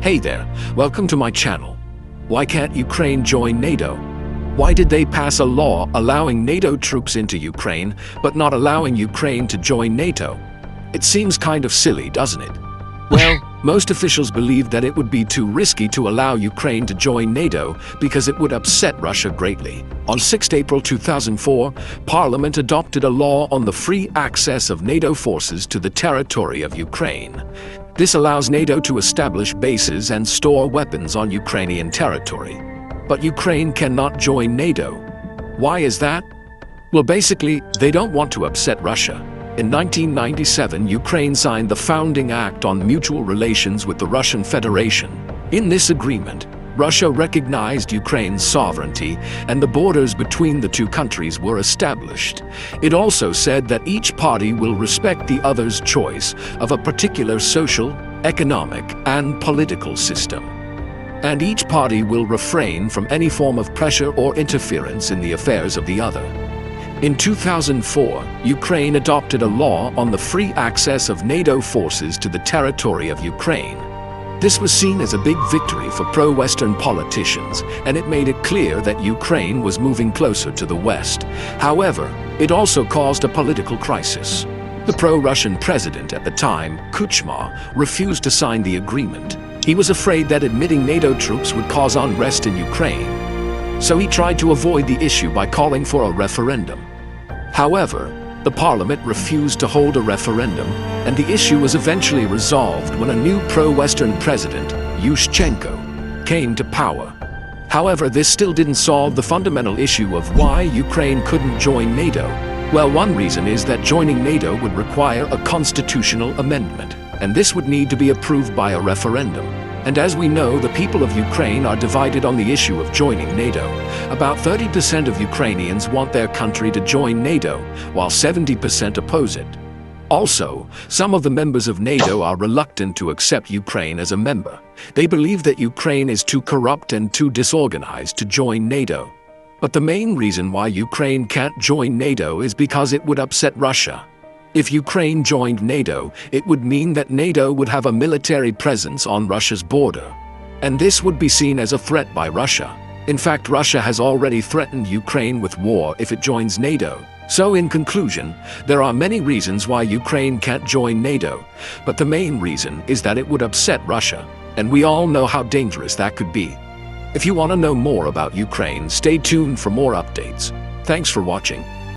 Hey there, welcome to my channel. Why can't Ukraine join NATO? Why did they pass a law allowing NATO troops into Ukraine, but not allowing Ukraine to join NATO? It seems kind of silly, doesn't it? Well, most officials believe that it would be too risky to allow Ukraine to join NATO because it would upset Russia greatly. On 6 April 2004, Parliament adopted a law on the free access of NATO forces to the territory of Ukraine. This allows NATO to establish bases and store weapons on Ukrainian territory. But Ukraine cannot join NATO. Why is that? Well, basically, they don't want to upset Russia. In 1997, Ukraine signed the Founding Act on Mutual Relations with the Russian Federation. In this agreement, Russia recognized Ukraine's sovereignty and the borders between the two countries were established. It also said that each party will respect the other's choice of a particular social, economic, and political system. And each party will refrain from any form of pressure or interference in the affairs of the other. In 2004, Ukraine adopted a law on the free access of NATO forces to the territory of Ukraine. This was seen as a big victory for pro-Western politicians, and it made it clear that Ukraine was moving closer to the West. However, it also caused a political crisis. The pro-Russian president at the time, Kuchma, refused to sign the agreement. He was afraid that admitting NATO troops would cause unrest in Ukraine. So he tried to avoid the issue by calling for a referendum. However, the parliament refused to hold a referendum, and the issue was eventually resolved when a new pro-Western president, Yushchenko, came to power. However, this still didn't solve the fundamental issue of why Ukraine couldn't join NATO. Well, one reason is that joining NATO would require a constitutional amendment, and this would need to be approved by a referendum. And as we know, the people of Ukraine are divided on the issue of joining NATO. About 30% of Ukrainians want their country to join NATO, while 70% oppose it. Also, some of the members of NATO are reluctant to accept Ukraine as a member. They believe that Ukraine is too corrupt and too disorganized to join NATO. But the main reason why Ukraine can't join NATO is because it would upset Russia. If Ukraine joined NATO, it would mean that NATO would have a military presence on Russia's border. And this would be seen as a threat by Russia. In fact, Russia has already threatened Ukraine with war if it joins NATO. So in conclusion, there are many reasons why Ukraine can't join NATO, but the main reason is that it would upset Russia. And we all know how dangerous that could be. If you want to know more about Ukraine, stay tuned for more updates. Thanks for watching.